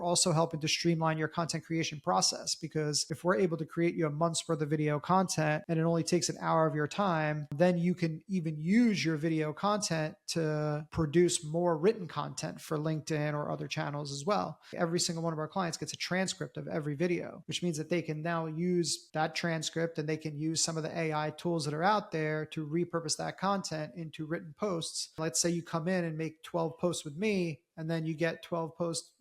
also helping to streamline your content creation process, because if we're able to create you a month's worth of video content and it only takes an hour of your time, then you can even use your video content to produce more written content for LinkedIn or other channels as well. Every single one of our clients gets a transcript of every video, which means that they can now use that transcript and they can use some of the AI tools that are out there to repurpose that content into written posts. Let's say you come in and make 12 posts with me, and then you get 12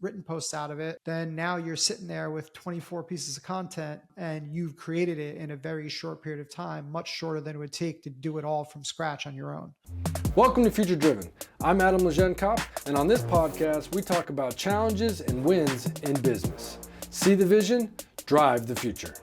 written posts out of it. Then now you're sitting there with 24 pieces of content and you've created it in a very short period of time, much shorter than it would take to do it all from scratch on your own. Welcome to Future Driven. I'm Adam Lejeune-Kopp, and on this podcast, we talk about challenges and wins in business. See the vision, drive the future.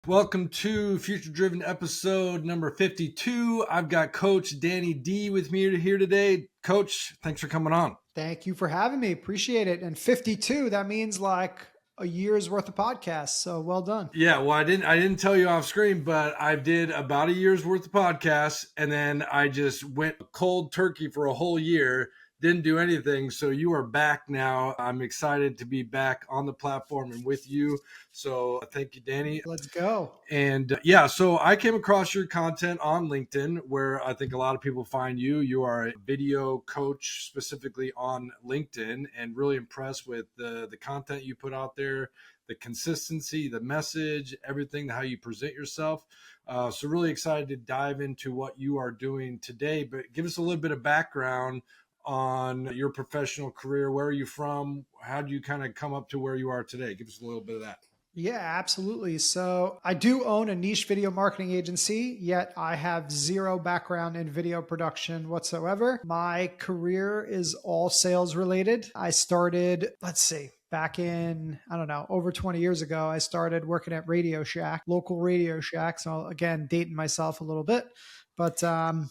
Welcome to Future Driven episode number 52. I've got Coach Danny D with me here today. Coach, thanks for coming on. Thank you for having me. Appreciate it. And 52, that means like a year's worth of podcasts. So well done. Yeah, well, I didn't tell you off screen, but I did about a year's worth of podcasts, and then I just went cold turkey for a whole year. Didn't do anything. So you are back now. I'm excited to be back on the platform and with you. So thank you, Danny. Let's go. And so I came across your content on LinkedIn, where I think a lot of people find you. You are a video coach specifically on LinkedIn, and really impressed with the content you put out there, the consistency, the message, everything, how you present yourself. So really excited to dive into what you are doing today. But give us a little bit of background on your professional career. Where are you from? How do you kind of come up to where you are today? Give us a little bit of that. Yeah, absolutely. So I do own a niche video marketing agency, yet I have zero background in video production whatsoever. My career is all sales related. I started, back in, over 20 years ago, I started working at Radio Shack, local Radio Shack. So again, dating myself a little bit. But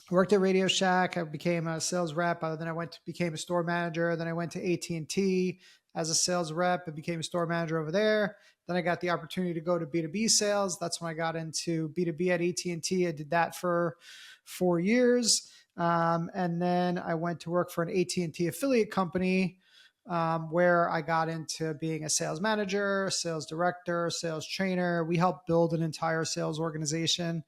worked at Radio Shack. I became a sales rep. Then I became a store manager. Then I went to AT&T as a sales rep and became a store manager over there. Then I got the opportunity to go to B2B sales. That's when I got into B2B at AT&T. I did that for 4 years. And then I went to work for an AT&T affiliate company, where I got into being a sales manager, sales director, sales trainer. We helped build an entire sales organization.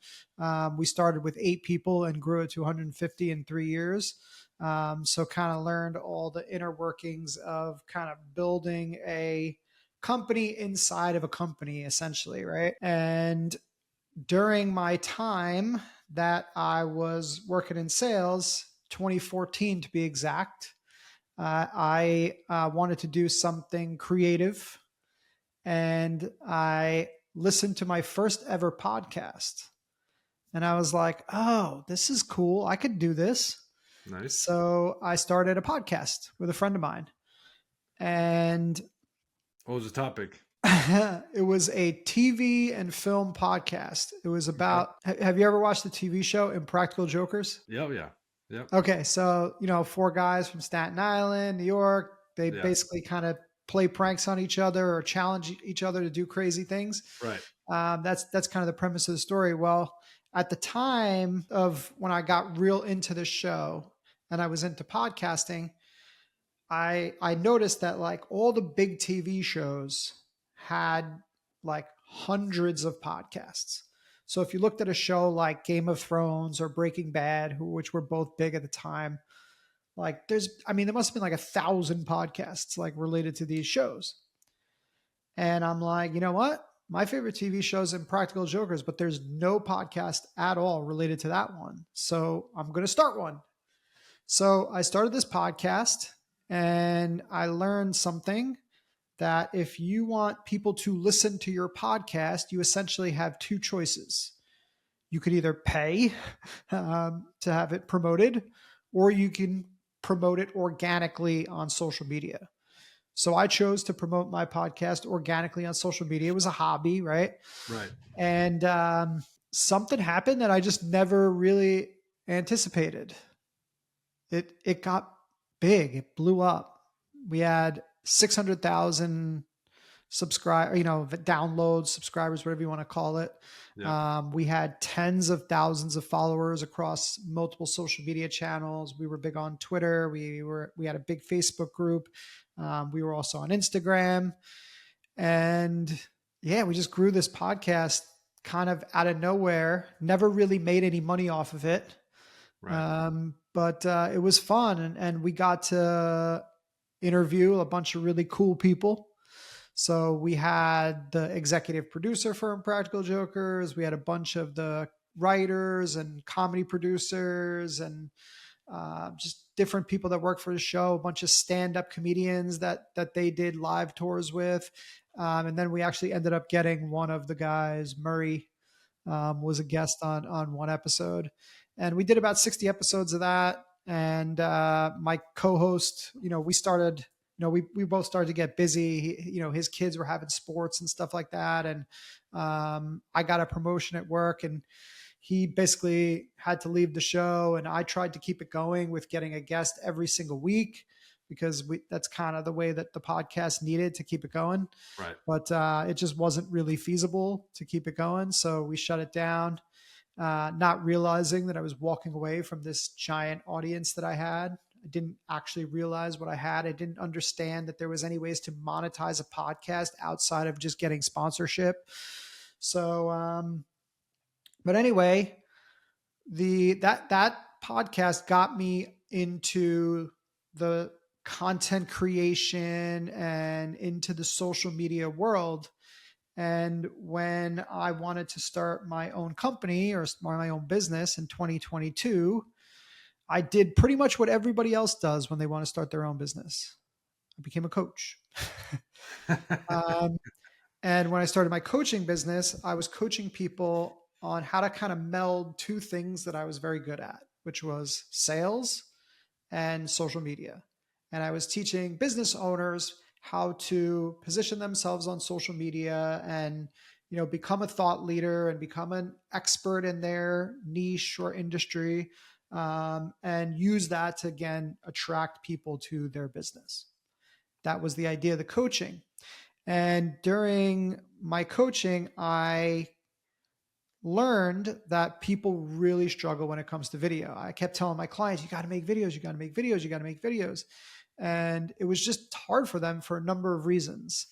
We started with 8 people and grew it to 150 in 3 years. So kind of learned all the inner workings of kind of building a company inside of a company, essentially, right? And during my time that I was working in sales, 2014 to be exact, I wanted to do something creative, and I listened to my first ever podcast, and I was like, oh, this is cool. I could do this. Nice. So I started a podcast with a friend of mine, and what was the topic? It was a TV and film podcast. It was about, have you ever watched the TV show Impractical Jokers? Yeah. Okay. So, 4 guys from Staten Island, New York, they basically kind of play pranks on each other or challenge each other to do crazy things. Right. That's kind of the premise of the story. Well, at the time of when I got real into the show and I was into podcasting, I noticed that like all the big TV shows had like hundreds of podcasts. So if you looked at a show like Game of Thrones or Breaking Bad, which were both big at the time, like there must have been like 1,000 podcasts like related to these shows. And I'm like, you know what? My favorite TV show is Impractical Jokers, but there's no podcast at all related to that one. So I'm going to start one. So I started this podcast, and I learned something, that if you want people to listen to your podcast, you essentially have 2 choices. You could either pay to have it promoted, or you can promote it organically on social media. So I chose to promote my podcast organically on social media. It was a hobby, right? Right. And something happened that I just never really anticipated. It got big. It blew up. We had 600,000 subscribe, downloads, subscribers, whatever you want to call it. Yeah. We had tens of thousands of followers across multiple social media channels. We were big on Twitter. We had a big Facebook group. We were also on Instagram, and yeah, we just grew this podcast kind of out of nowhere. Never really made any money off of it. Right. But it was fun, and we got to interview a bunch of really cool people. So we had the executive producer for Impractical Jokers. We had a bunch of the writers and comedy producers and just different people that work for the show, a bunch of stand-up comedians that they did live tours with. And then we actually ended up getting one of the guys, Murray, was a guest on one episode. And we did about 60 episodes of that. And my co-host, we started, we both started to get busy. His kids were having sports and stuff like that. And I got a promotion at work, and he basically had to leave the show. And I tried to keep it going with getting a guest every single week, because that's kind of the way that the podcast needed to keep it going. Right. But it just wasn't really feasible to keep it going. So we shut it down, not realizing that I was walking away from this giant audience that I had. I didn't actually realize what I had. I didn't understand that there was any ways to monetize a podcast outside of just getting sponsorship. So, but anyway, that podcast got me into the content creation and into the social media world. And when I wanted to start my own company or my own business in 2022, I did pretty much what everybody else does when they want to start their own business. I became a coach. And when I started my coaching business, I was coaching people on how to kind of meld two things that I was very good at, which was sales and social media. And I was teaching business owners how to position themselves on social media and, become a thought leader and become an expert in their niche or industry, and use that to, again, attract people to their business. That was the idea of the coaching. And during my coaching, I learned that people really struggle when it comes to video. I kept telling my clients, you got to make videos, you got to make videos, you got to make videos. And it was just hard for them for a number of reasons.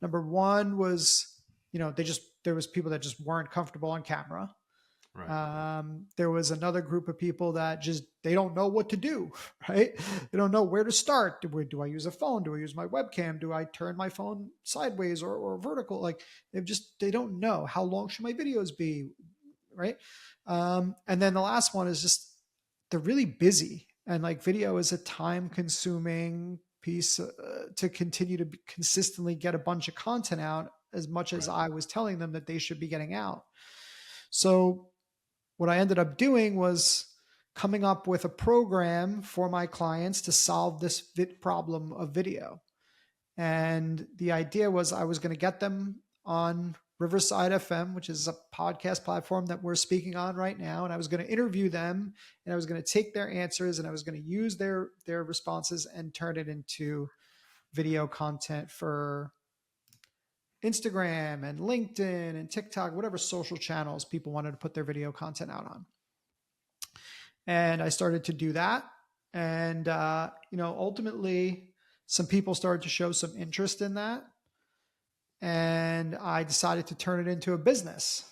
Number one was, there was people that just weren't comfortable on camera. Right. There was another group of people that they don't know what to do, right? They don't know where to start. Do I use a phone? Do I use my webcam? Do I turn my phone sideways or vertical? Like they don't know. How long should my videos be, right? And then the last one is just, they're really busy, and like video is a time consuming piece to continue to consistently get a bunch of content out, as much as I was telling them that they should be getting out. So what I ended up doing was coming up with a program for my clients to solve this problem of video. And the idea was I was going to get them on Riverside FM, which is a podcast platform that we're speaking on right now. And I was going to interview them, and I was going to take their answers, and I was going to use their responses and turn it into video content for Instagram and LinkedIn and TikTok, whatever social channels people wanted to put their video content out on. And I started to do that. And, ultimately some people started to show some interest in that. And I decided to turn it into a business.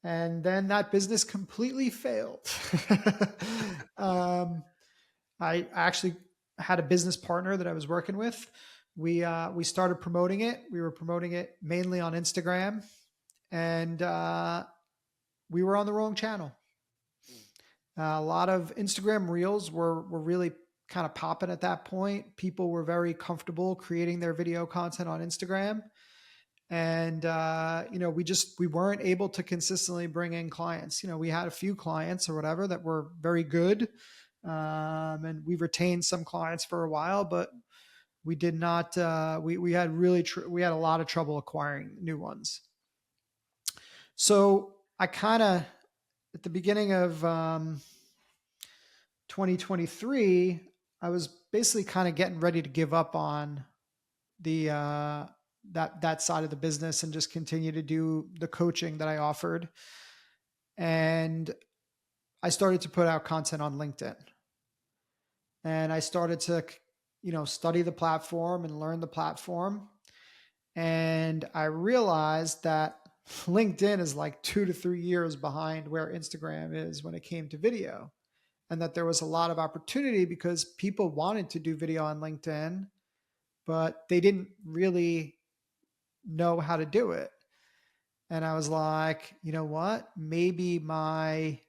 And then that business completely failed. I actually had a business partner that I was working with. We started promoting it. We were promoting it mainly on Instagram, and we were on the wrong channel. A lot of Instagram Reels were really kind of popping at that point. People were very comfortable creating their video content on Instagram, and we weren't able to consistently bring in clients. We had a few clients or whatever that were very good, and we retained some clients for a while, but we did not. We had a lot of trouble acquiring new ones. So I kind of, at the beginning of 2023, I was basically kind of getting ready to give up on the that side of the business and just continue to do the coaching that I offered. And I started to put out content on LinkedIn. And I started to, study the platform and learn the platform. And I realized that LinkedIn is like 2 to 3 years behind where Instagram is when it came to video. And that there was a lot of opportunity because people wanted to do video on LinkedIn, but they didn't really know how to do it. And I was like, you know what? Maybe my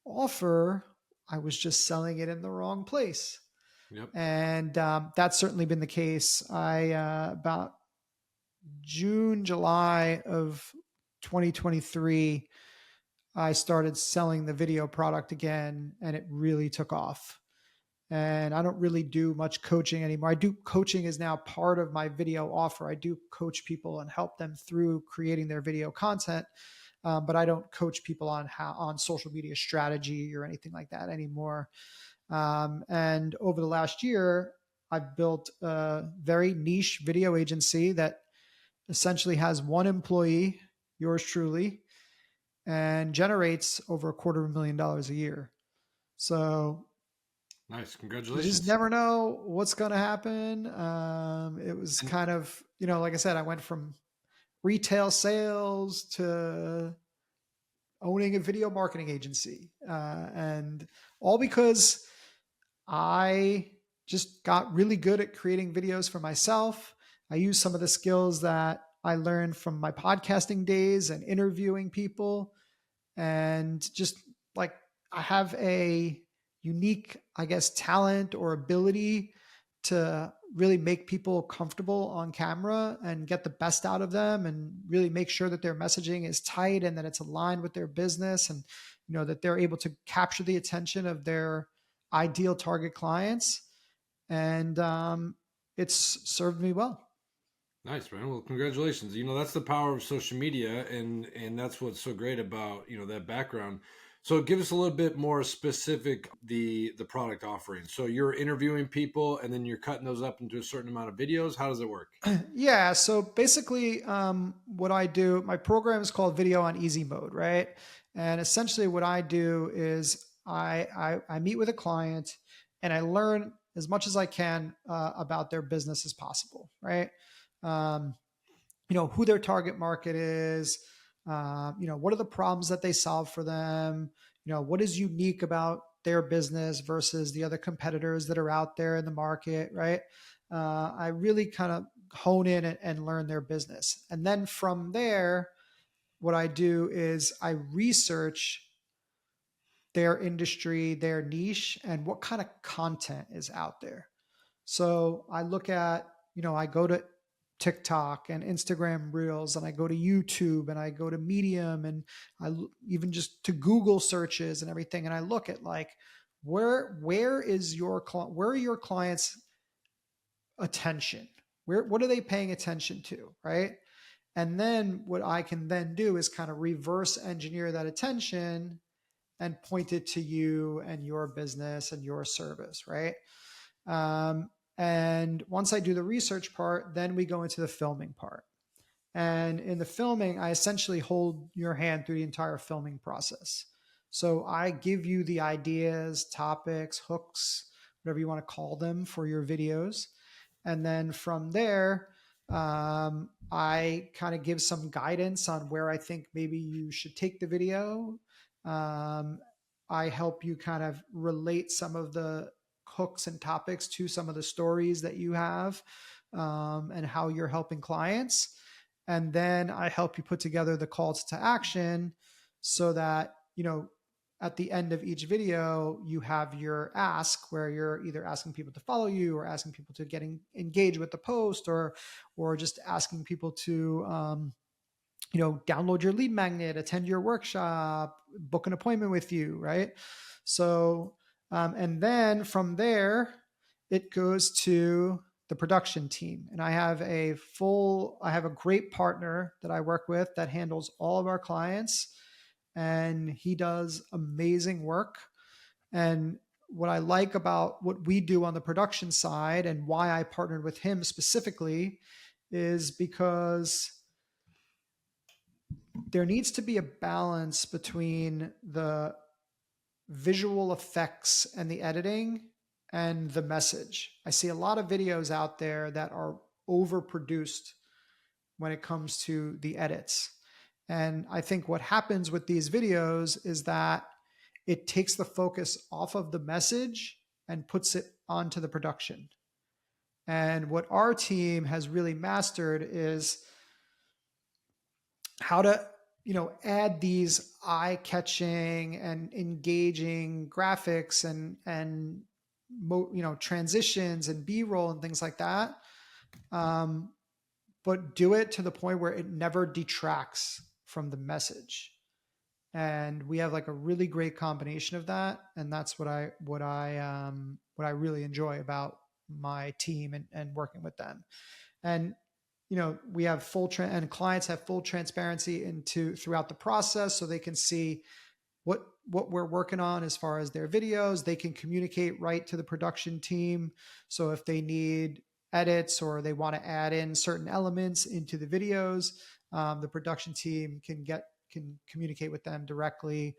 offer, I was just selling it in the wrong place. Yep. And that's certainly been the case. About June, July of 2023, I started selling the video product again, and it really took off. And I don't really do much coaching anymore. I do coaching is now part of my video offer. I do coach people and help them through creating their video content, but I don't coach people on social media strategy or anything like that anymore. And over the last year, I've built a very niche video agency that essentially has one employee, yours truly, and generates over $250,000 a year. So Nice. you Congratulations. just never know what's going to happen. It was kind of, like I said, I went from retail sales to owning a video marketing agency. And all because I just got really good at creating videos for myself. I used some of the skills that I learned from my podcasting days and interviewing people. And just like I have a unique, I guess, talent or ability to really make people comfortable on camera and get the best out of them and really make sure that their messaging is tight and that it's aligned with their business and that they're able to capture the attention of their ideal target clients. And it's served me well. Nice, man. Well, congratulations. That's the power of social media, and that's what's so great about that background. So, give us a little bit more specific the product offering. So, you're interviewing people, and then you're cutting those up into a certain amount of videos. How does it work? Yeah. So basically, what I do, my program is called Video on Easy Mode, right? And essentially, what I do is I meet with a client and I learn as much as I can about their business as possible, right? Um, who their target market is, what are the problems that they solve for them, what is unique about their business versus the other competitors that are out there in the market, right? I really kind of hone in and learn their business. And then from there, what I do is I research their industry, their niche, and what kind of content is out there. So I look at, I go to TikTok and Instagram Reels, and I go to YouTube, and I go to Medium, and even just to Google searches and everything. And I look at like, where are your clients' attention? What are they paying attention to? Right. And then what I can then do is kind of reverse engineer that attention and point it to you and your business and your service. Right. And once I do the research part, then we go into the filming part. And in the filming, I essentially hold your hand through the entire filming process. So I give you the ideas, topics, hooks, whatever you want to call them for your videos. And then from there, I kind of give some guidance on where I think maybe you should take the video. I help you kind of relate some of the hooks and topics to some of the stories that you have, and how you're helping clients. And then I help you put together the calls to action so that, at the end of each video, you have your ask where you're either asking people to follow you or asking people to get engaged with the post, or just asking people to, download your lead magnet, attend your workshop, book an appointment with you. Right. So, and then from there, it goes to the production team. And I have a great partner that I work with that handles all of our clients, and he does amazing work. And what I like about what we do on the production side and why I partnered with him specifically is because there needs to be a balance between the visual effects and the editing and the message. I see a lot of videos out there that are overproduced when it comes to the edits. And I think what happens with these videos is that it takes the focus off of the message and puts it onto the production. And what our team has really mastered is how to, add these eye-catching and engaging graphics and transitions and B-roll and things like that. But do it to the point where it never detracts from the message. And we have like a really great combination of that, and that's what I really enjoy about my team and working with them. And we have and clients have full transparency throughout the process, so they can see what we're working on as far as their videos. They can communicate right to the production team. So if they need edits or they want to add in certain elements into the videos, the production team can communicate with them directly,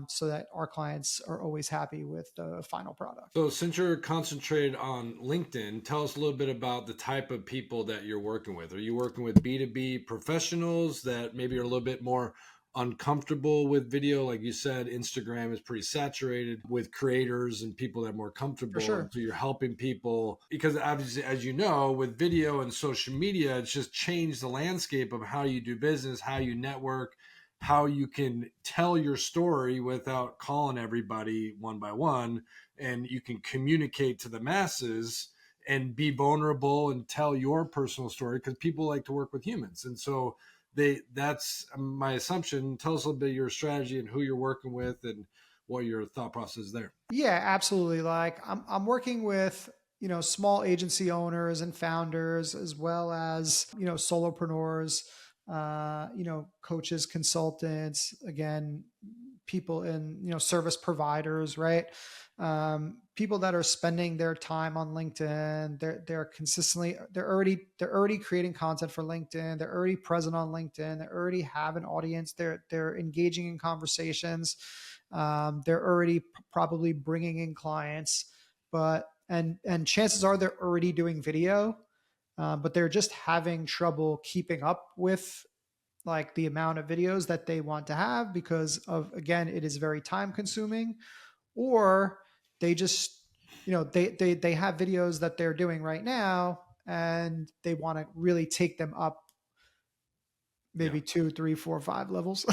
so that our clients are always happy with the final product. So since you're concentrated on LinkedIn, tell us a little bit about the type of people that you're working with. Are you working with B2B professionals that maybe are a little bit more uncomfortable with video? Like you said, Instagram is pretty saturated with creators and people that are more comfortable. For sure. So you're helping people, because obviously, as you know, with video and social media, it's just changed the landscape of how you do business, how you network, how you can tell your story without calling everybody one by one, and you can communicate to the masses and be vulnerable and tell your personal story, because people like to work with humans. And so that's my assumption. Tell us a little bit of your strategy and who you're working with and what your thought process is there. Yeah, absolutely. Like I'm working with, small agency owners and founders, as well as, solopreneurs, coaches, consultants, again, people in, service providers, right? People that are spending their time on LinkedIn. They're already creating content for LinkedIn. They're already present on LinkedIn. They already have an audience. They're engaging in conversations. They're already probably bringing in clients, and chances are they're already doing video, but they're just having trouble keeping up with like the amount of videos that they want to have, because of, again, it is very time consuming, or they just, they have videos that they're doing right now and they want to really take them up maybe 2, 3, 4, 5 levels,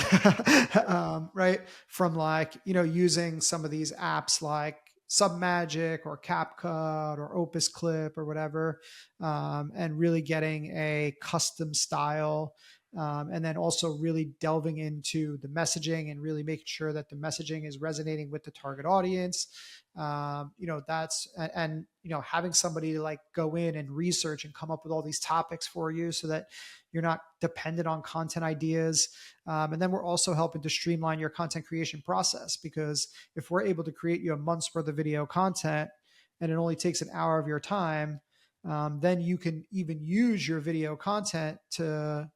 right? From like, using some of these apps like Submagic or CapCut or Opus Clip or whatever, and really getting a custom style. And then also really delving into the messaging and really making sure that the messaging is resonating with the target audience. Having somebody to like go in and research and come up with all these topics for you, so that you're not dependent on content ideas. And then we're also helping to streamline your content creation process, because if we're able to create you a month's worth of video content and it only takes an hour of your time, then you can even use your video content to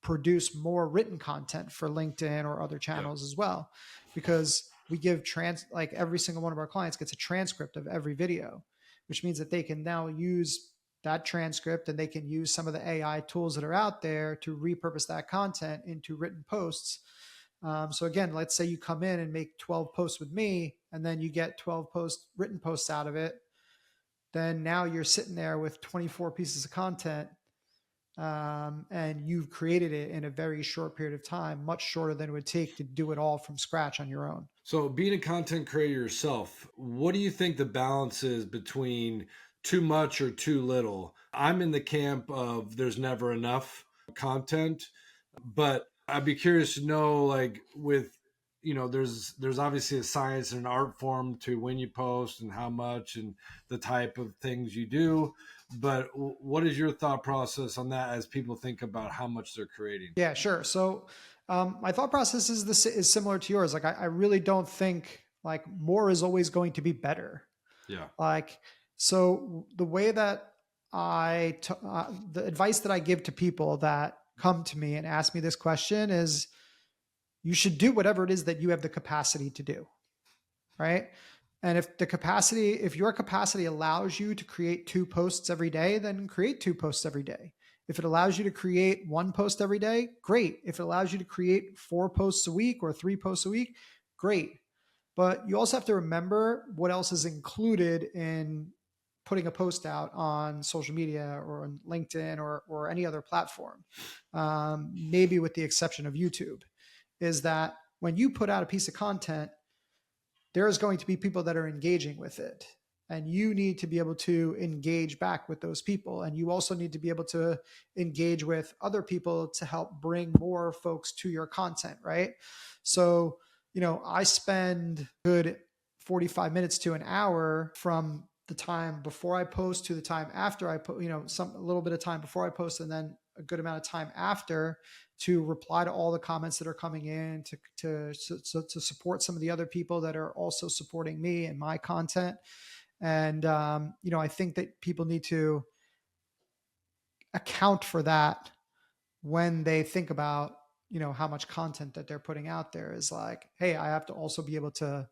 produce more written content for LinkedIn or other channels as well, because we give like every single one of our clients gets a transcript of every video, which means that they can now use that transcript and they can use some of the AI tools that are out there to repurpose that content into written posts. So again, let's say you come in and make 12 posts with me, and then you get 12 written posts out of it. Then now you're sitting there with 24 pieces of content, and you've created it in a very short period of time, much shorter than it would take to do it all from scratch on your own. So being a content creator yourself, what do you think the balance is between too much or too little? I'm in the camp of there's never enough content, but I'd be curious to know, like, with, there's obviously a science and an art form to when you post and how much and the type of things you do. But what is your thought process on that as people think about how much they're creating? Yeah, sure. So my thought process is similar to yours. Like, I really don't think like more is always going to be better. Yeah. Like, so the way that the advice that I give to people that come to me and ask me this question is, you should do whatever it is that you have the capacity to do, right? And if your capacity allows you to create 2 posts every day, then create 2 posts every day. If it allows you to create 1 post every day, great. If it allows you to create 4 posts a week or 3 posts a week, great. But you also have to remember what else is included in putting a post out on social media or on LinkedIn or any other platform, maybe with the exception of YouTube, is that when you put out a piece of content, there's going to be people that are engaging with it. And you need to be able to engage back with those people. And you also need to be able to engage with other people to help bring more folks to your content, right? So, I spend good 45 minutes to an hour from the time before I post to the time after I post, a little bit of time before I post, and then a good amount of time after, to reply to all the comments that are coming in, to support some of the other people that are also supporting me and my content. And, I think that people need to account for that when they think about, how much content that they're putting out there. Is like, hey, I have to also be able to,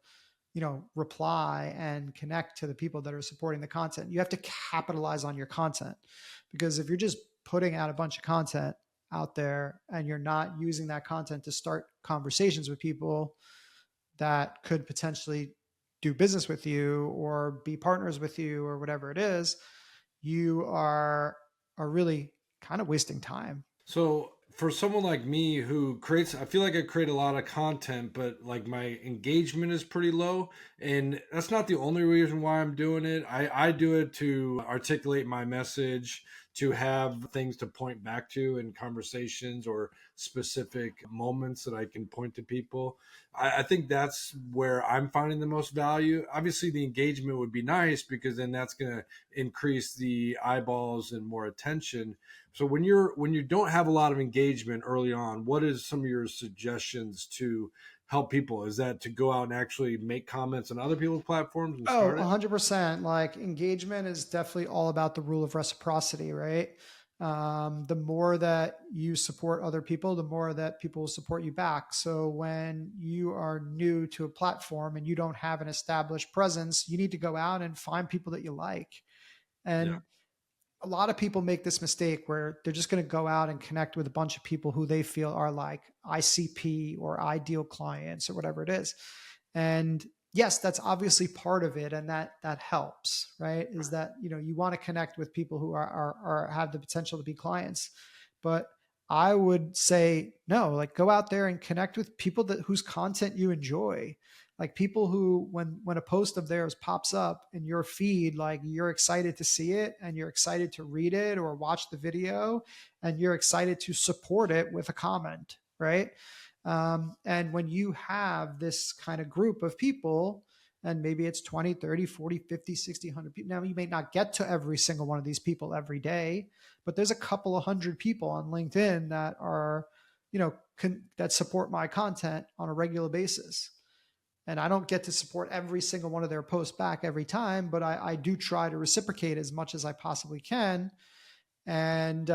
reply and connect to the people that are supporting the content. You have to capitalize on your content, because if you're just putting out a bunch of content out there and you're not using that content to start conversations with people that could potentially do business with you or be partners with you or whatever it is, you are really kind of wasting time. So for someone like me who creates, I feel like I create a lot of content, but like my engagement is pretty low. And that's not the only reason why I'm doing it. I do it to articulate my message, to have things to point back to in conversations or specific moments that I can point to people. I think that's where I'm finding the most value. Obviously, the engagement would be nice because then that's going to increase the eyeballs and more attention. So when you don't have a lot of engagement early on, what is some of your suggestions to help people? Is that to go out and actually make comments on other people's platforms and Oh, start it? 100%. Like, engagement is definitely all about the rule of reciprocity, right? The more that you support other people, the more that people will support you back. So when you are new to a platform and you don't have an established presence, you need to go out and find people that you like. Yeah. And a lot of people make this mistake where they're just going to go out and connect with a bunch of people who they feel are like ICP or ideal clients or whatever it is. And yes, that's obviously part of it, and that helps, right? Is that, you want to connect with people who are have the potential to be clients. But I would say no, like, go out there and connect with people whose content you enjoy. Like, people who, when a post of theirs pops up in your feed, like, you're excited to see it and you're excited to read it or watch the video, and you're excited to support it with a comment, right? And when you have this kind of group of people, and maybe it's 20, 30, 40, 50, 60, 100 people. Now, you may not get to every single one of these people every day, but there's a couple of hundred people on LinkedIn that are, that support my content on a regular basis. And I don't get to support every single one of their posts back every time, but I do try to reciprocate as much as I possibly can. And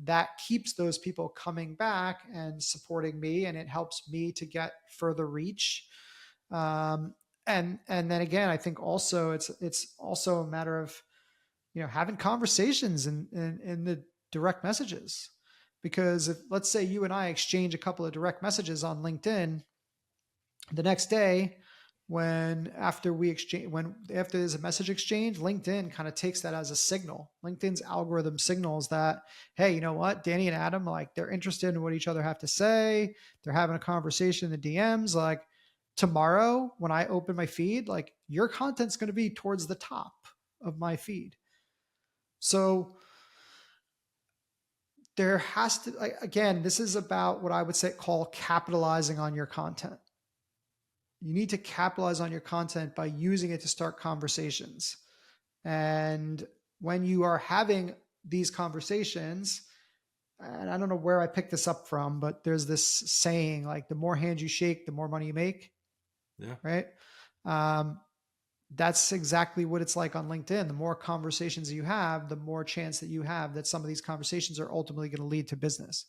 that keeps those people coming back and supporting me, and it helps me to get further reach. And then again, I think also it's also a matter of, having conversations in the direct messages. Because if, let's say, you and I exchange a couple of direct messages on LinkedIn, the next day, after there's a message exchange, LinkedIn kind of takes that as a signal. LinkedIn's algorithm signals that, hey, you know what, Danny and Adam, like, they're interested in what each other have to say. They're having a conversation in the DMs. Like, tomorrow when I open my feed, like, your content's going to be towards the top of my feed. So there has to, again, this is about what I would call capitalizing on your content. You need to capitalize on your content by using it to start conversations. And when you are having these conversations, and I don't know where I picked this up from, but there's this saying, like, the more hands you shake, the more money you make. Yeah. Right. Um, that's exactly what it's like on LinkedIn. The more conversations you have, the more chance that you have that some of these conversations are ultimately going to lead to business.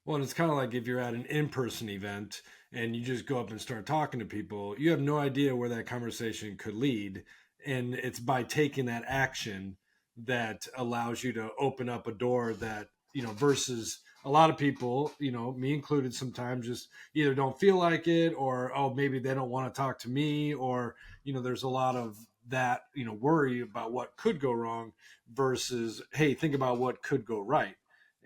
Well, and it's kind of like if you're at an in-person event and you just go up and start talking to people, you have no idea where that conversation could lead. And it's by taking that action that allows you to open up a door that, versus a lot of people, me included, sometimes just either don't feel like it, or, oh, maybe they don't want to talk to me, or, there's a lot of that, worry about what could go wrong versus, hey, think about what could go right.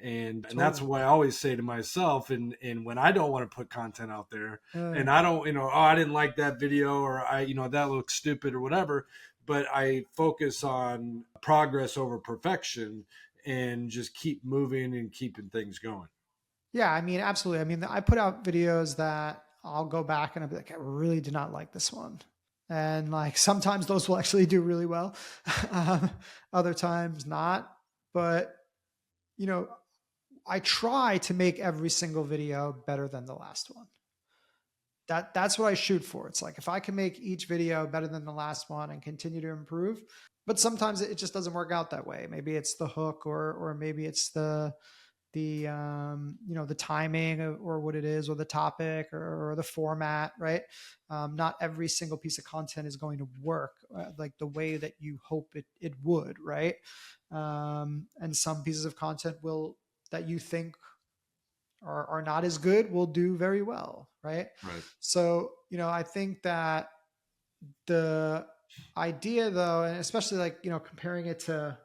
And that's Totally. what I always say to myself. And when I don't want to put content out there, Uh, and I don't, oh, I didn't like that video, or that looks stupid or whatever, but I focus on progress over perfection and just keep moving and keeping things going. yeah, I mean, absolutely. I mean, I put out videos that I'll go back and I'll be like, I really did not like this one. And like sometimes those will actually do really well, other times not. But, you know, I try to make every single video better than the last one. That's what I shoot for. It's like if I can make each video better than the last one and continue to improve, but sometimes it just doesn't work out that way. Maybe it's the hook, or maybe it's the timing or what it is, or the topic, or the format, right? Not every single piece of content is going to work like the way that you hope it would, right? And some pieces of content will that you think are not as good will do very well, right? Right. So, I think that the idea though, and especially like, comparing it to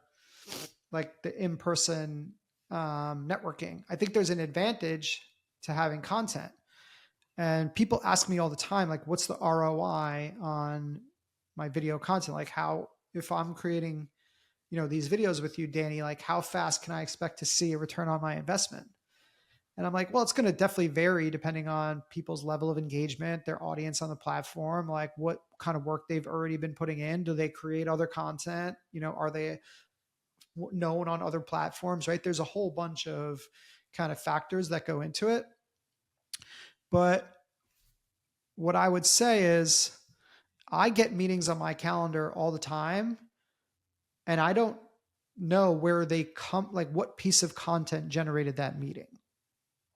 like the in-person networking, I think there's an advantage to having content. And people ask me all the time, like, what's the ROI on my video content? Like how, if I'm creating, these videos with you, Danny, like how fast can I expect to see a return on my investment? And I'm like, well, it's going to definitely vary depending on people's level of engagement, their audience on the platform, like what kind of work they've already been putting in. Do they create other content? Are they known on other platforms, right? There's a whole bunch of kind of factors that go into it. But what I would say is I get meetings on my calendar all the time, and I don't know where they come, like what piece of content generated that meeting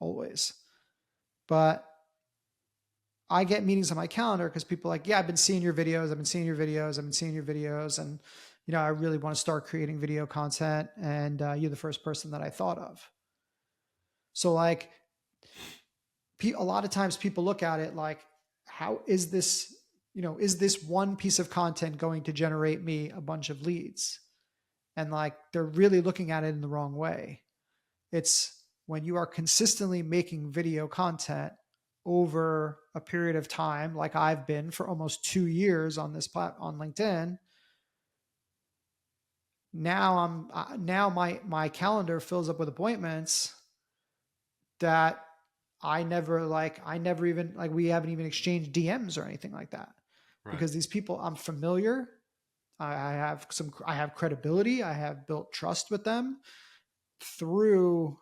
always. But I get meetings on my calendar because people are like, yeah, I've been seeing your videos. I've been seeing your videos. I've been seeing your videos. And, I really want to start creating video content. And you're the first person that I thought of. So like a lot of times people look at it like, how is this, is this one piece of content going to generate me a bunch of leads? And like, they're really looking at it in the wrong way. It's when you are consistently making video content over a period of time, like I've been for almost 2 years on this on LinkedIn. Now my calendar fills up with appointments that I never even like, we haven't even exchanged DMs or anything like that, Right. because these people I'm familiar. I have credibility. I have built trust with them through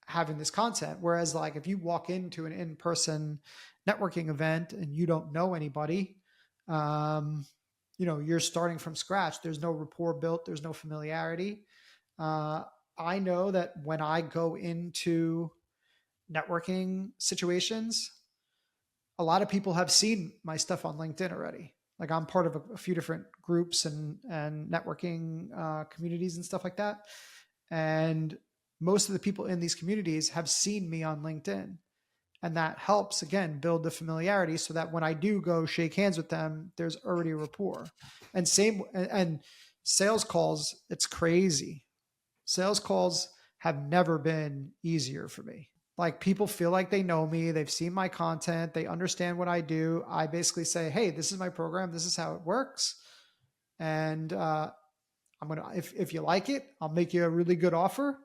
having this content. Whereas like if you walk into an in-person networking event and you don't know anybody, you're starting from scratch. There's no rapport built. There's no familiarity. I know that when I go into networking situations, a lot of people have seen my stuff on LinkedIn already. Like I'm part of a few different groups and networking communities and stuff like that. And most of the people in these communities have seen me on LinkedIn. And that helps, again, build the familiarity so that when I do go shake hands with them, there's already a rapport. And sales calls, it's crazy. Sales calls have never been easier for me. Like people feel like they know me, they've seen my content, they understand what I do. I basically say, hey, this is my program, this is how it works. And I'm gonna, if you like it, I'll make you a really good offer.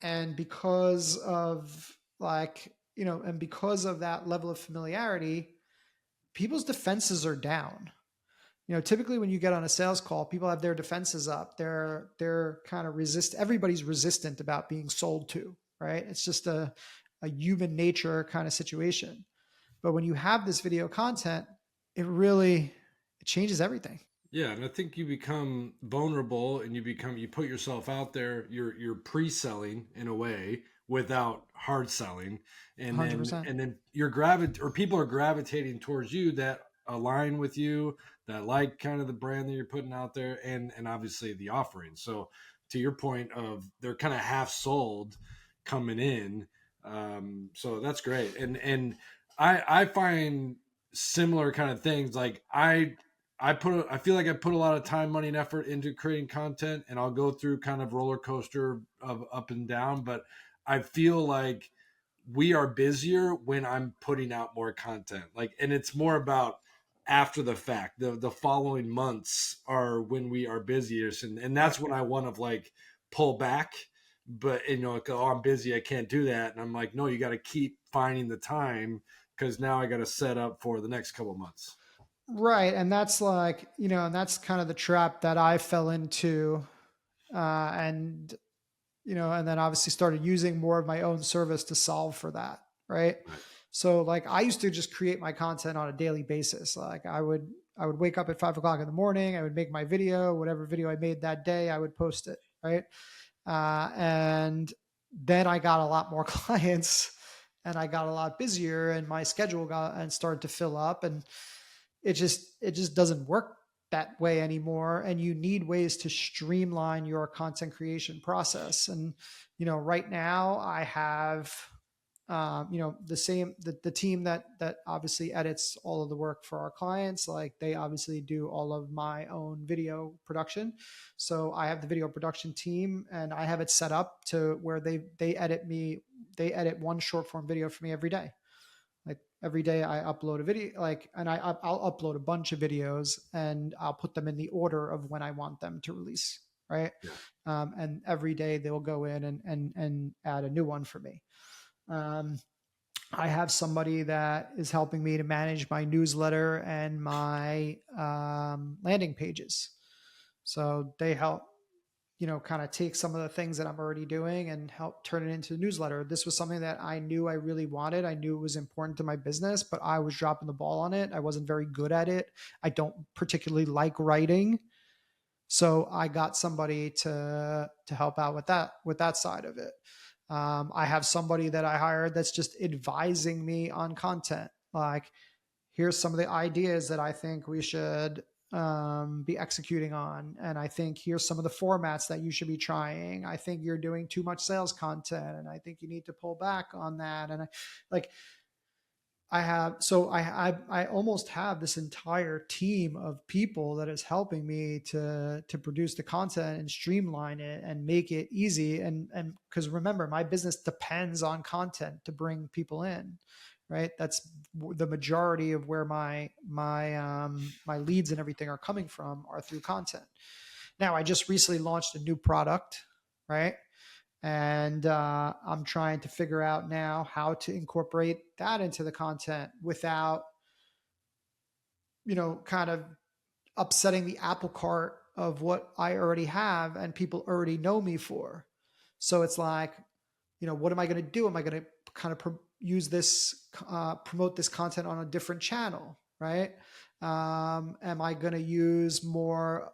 And because of and because of that level of familiarity, people's defenses are down. Typically when you get on a sales call, people have their defenses up. They're kind of everybody's resistant about being sold to, right? It's just a human nature kind of situation. But when you have this video content, it really changes everything. Yeah, and I think you become vulnerable and you put yourself out there. You're pre-selling in a way without hard selling, and then 100%. you're or people are gravitating towards you that align with you, that like kind of the brand that you're putting out there, and obviously the offering. So to your point of they're kind of half sold coming in, so that's great. And I find similar kind of things like I feel like I put a lot of time, money, and effort into creating content, and I'll go through kind of roller coaster of up and down. But I feel like we are busier when I'm putting out more content. Like, and it's more about after the fact. The following months are when we are busiest, and that's when I want to like pull back. But like, oh, I'm busy, I can't do that, and I'm like, no, you got to keep finding the time because now I got to set up for the next couple months. Right. And that's like, and that's kind of the trap that I fell into. And, and then obviously started using more of my own service to solve for that. Right. Right. So like I used to just create my content on a daily basis. Like I would wake up at 5 o'clock in the morning. I would make my video, whatever video I made that day, I would post it. Right. And then I got a lot more clients and I got a lot busier and my schedule got and started to fill up, and it just doesn't work that way anymore. And you need ways to streamline your content creation process. And right now I have the team that obviously edits all of the work for our clients. Like they obviously do all of my own video production. So I have the video production team and I have it set up to where they edit one short form video for me every day. Like every day I upload a video, and I'll upload a bunch of videos and I'll put them in the order of when I want them to release. Right. Yeah. And every day they will go in and add a new one for me. Um, I have somebody that is helping me to manage my newsletter and my landing pages. So they help, kind of take some of the things that I'm already doing and help turn it into a newsletter. This was something that I knew I really wanted. I knew it was important to my business, but I was dropping the ball on it. I wasn't very good at it. I don't particularly like writing. So I got somebody to help out with that side of it. I have somebody that I hired that's just advising me on content. Like, here's some of the ideas that I think we should be executing on. And I think here's some of the formats that you should be trying. I think you're doing too much sales content and I think you need to pull back on that. And I almost have this entire team of people that is helping me to produce the content and streamline it and make it easy. And because remember, my business depends on content to bring people in, right? That's the majority of where my leads and everything are coming from are through content. Now, I just recently launched a new product, right? And I'm trying to figure out now how to incorporate that into the content without, kind of upsetting the apple cart of what I already have and people already know me for. So it's like, what am I going to do? Am I going to kind of use this, promote this content on a different channel, right? Am I going to use more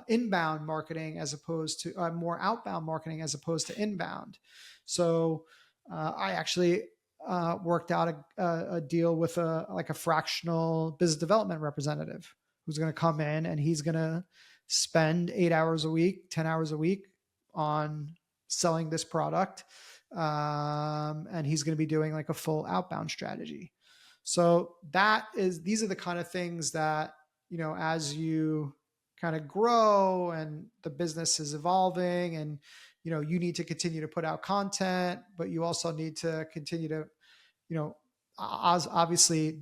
inbound marketing as opposed to more outbound marketing as opposed to inbound? So I actually worked out a deal with a fractional business development representative who's going to come in and he's going to spend 8 hours a week, 10 hours a week on selling this product. And he's going to be doing like a full outbound strategy. So these are the kind of things that, as you kind of grow and the business is evolving and, you need to continue to put out content, but you also need to continue to, obviously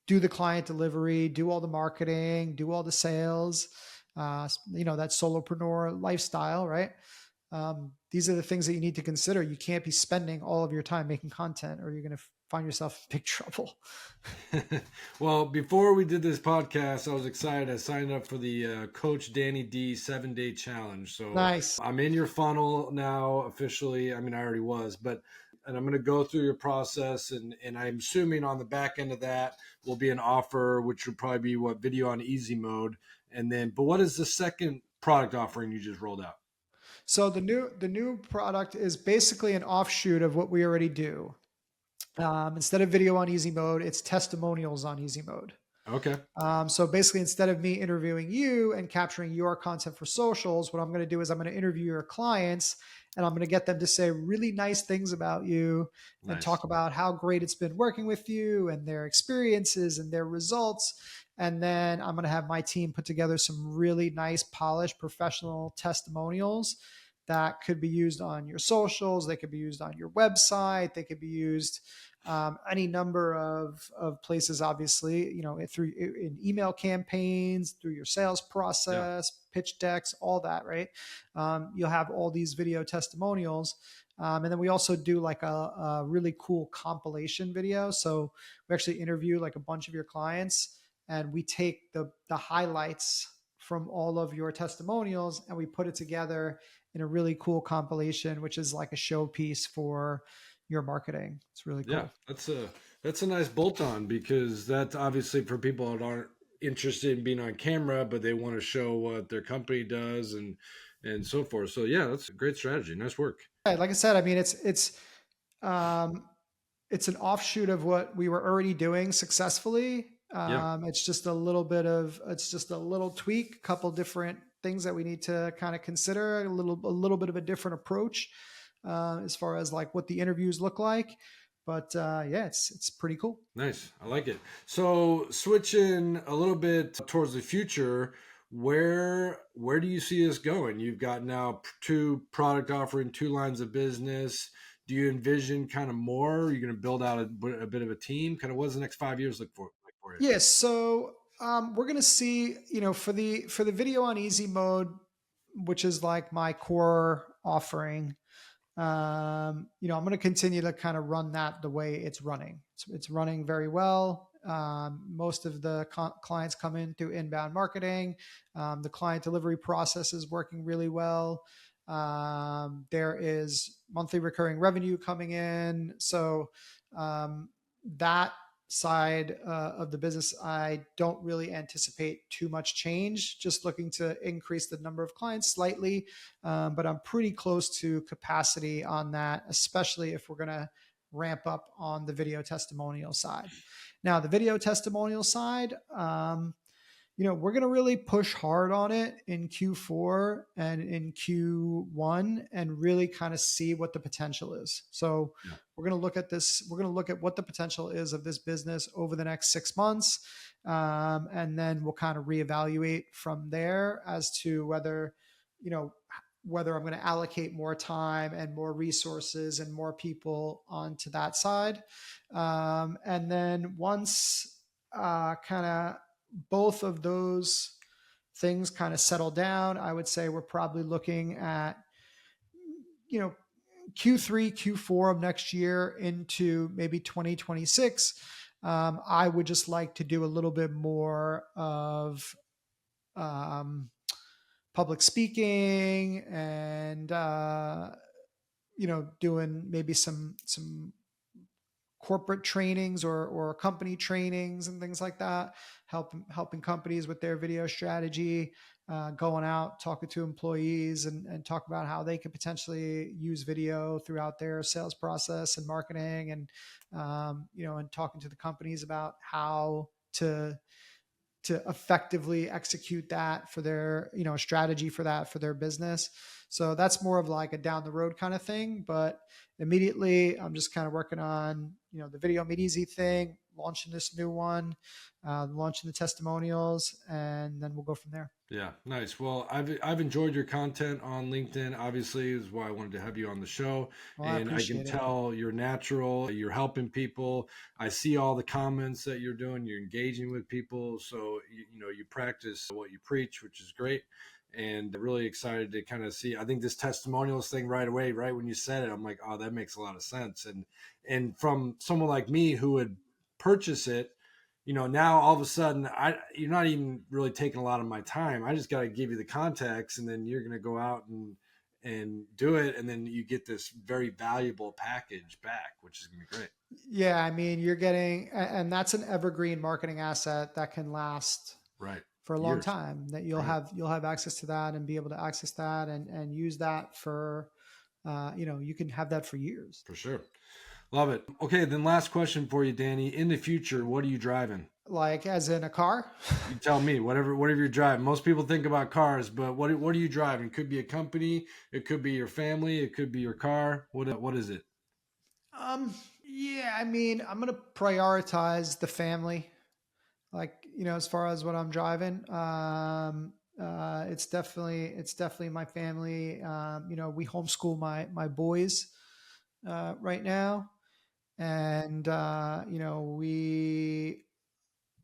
do the client delivery, do all the marketing, do all the sales, that solopreneur lifestyle, right? These are the things that you need to consider. You can't be spending all of your time making content or you're going to find yourself in big trouble. Well, before we did this podcast, I was excited. I signed up for the Coach Danny D 7-day challenge. So Nice. I'm in your funnel now officially. I mean, I already was, but and I'm going to go through your process, and I'm assuming on the back end of that will be an offer, which would probably be what, video on easy mode, and then. But what is the second product offering you just rolled out? So the new product is basically an offshoot of what we already do. Instead of video on easy mode, it's testimonials on easy mode. Okay. So basically, instead of me interviewing you and capturing your content for socials, what I'm going to do is I'm going to interview your clients, and I'm going to get them to say really nice things about you and Nice. talk about how great it's been working with you and their experiences and their results. And then I'm going to have my team put together some really nice, polished, professional testimonials that could be used on your socials. They could be used on your website. They could be used any number of places, obviously, through in email campaigns, through your sales Yeah. process, pitch decks, all that, right? You'll have all these video testimonials. And then we also do like a really cool compilation video. So we actually interview like a bunch of your clients, and we take the highlights from all of your testimonials and we put it together in a really cool compilation, which is like a showpiece for your marketing. It's really Yeah, cool. that's a nice bolt on, because that's obviously for people that aren't interested in being on camera, but they want to show what their company does and so forth. So yeah, that's a great strategy. Nice work. Yeah, like I said, I mean, um, it's an offshoot of what we were already doing successfully. Yeah. It's just a little tweak, a couple different things that we need to kind of consider, a little bit of a different approach as far as like what the interviews look like. But yeah, it's pretty cool. Nice. I like it. So switching a little bit towards the future, where do you see this going? You've got now two product offering, two lines of business. Do you envision kind of more? Are you going to build out a bit of a team? Kind of what does the next 5 years like for you? Yes. So we're gonna see, for the video on easy mode, which is like my core offering. I'm going to continue to kind of run that the way it's running. It's running very well. Most of the clients come in through inbound marketing. The client delivery process is working really well. There is monthly recurring revenue coming in. So that side of the business, I don't really anticipate too much change, just looking to increase the number of clients slightly. But I'm pretty close to capacity on that, especially if we're going to ramp up on the video testimonial side. Now, the video testimonial side, we're going to really push hard on it in Q4 and in Q1 and really kind of see what the potential is. So Yeah. we're going to look at this. We're going to look at what the potential is of this business over the next 6 months. And then we'll kind of reevaluate from there as to whether I'm going to allocate more time and more resources and more people onto that side. And then once kind of both of those things kind of settle down, I would say we're probably looking at, Q3, Q4 of next year into maybe 2026. I would just like to do a little bit more of um, public speaking and, doing maybe some corporate trainings or company trainings and things like that, helping companies with their video strategy, going out, talking to employees and talk about how they could potentially use video throughout their sales process and marketing and talking to the companies about how to effectively execute that for their strategy for that for their business. So that's more of like a down the road kind of thing, but immediately I'm just kind of working on the video made easy thing, launching this new one, launching the testimonials, and then we'll go from there. Yeah, nice. Well, I've enjoyed your content on LinkedIn. Obviously, is why I wanted to have you on the show. Well, I And I can appreciate it. tell you're natural. You're helping people. I see all the comments that you're doing. You're engaging with people. So you practice what you preach, which is great. And really excited to kind of see. I think this testimonials thing right away, right when you said it, I'm like, oh, that makes a lot of sense. And from someone like me who would purchase it, now all of a sudden you're not even really taking a lot of my time. I just got to give you the context, and then you're going to go out and do it, and then you get this very valuable package back, which is gonna be great. Yeah, I mean, you're getting, and that's an evergreen marketing asset that can last Right. for a long Years. time. That you'll Right. have access to that and be able to access that and use that for, you can have that for years. For sure. Love it. Okay, then last question for you, Danny. In the future, what are you driving? Like as in a car. You tell me, whatever you're driving. Most people think about cars, but what are you driving? It could be a company, it could be your family, it could be your car. What is it? Yeah, I mean, I'm gonna prioritize the family. Like, as far as what I'm driving, it's definitely my family. We homeschool my boys right now, and we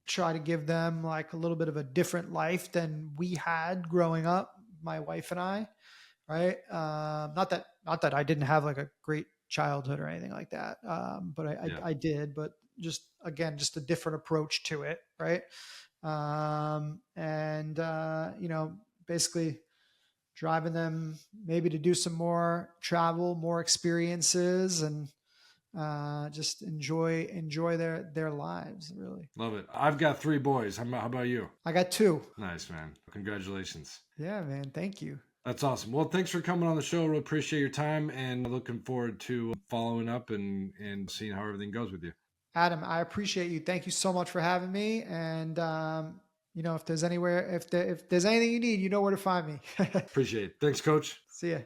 try to give them like a little bit of a different life than we had growing up, my wife and I, right? Not that I didn't have like a great childhood or anything like that, but Yeah. I did, but just again, just a different approach to it, right? And basically driving them maybe to do some more travel, more experiences, and just enjoy their lives. Really, Love it. I've got 3 boys. How about you? I got 2. Nice, man. Congratulations. Yeah, man. Thank you. That's awesome. Well, thanks for coming on the show. Really appreciate your time, and looking forward to following up and seeing how everything goes with you. Adam, I appreciate you. Thank you so much for having me. And if there's anything you need, you know where to find me. Appreciate it. Thanks, Coach. See ya.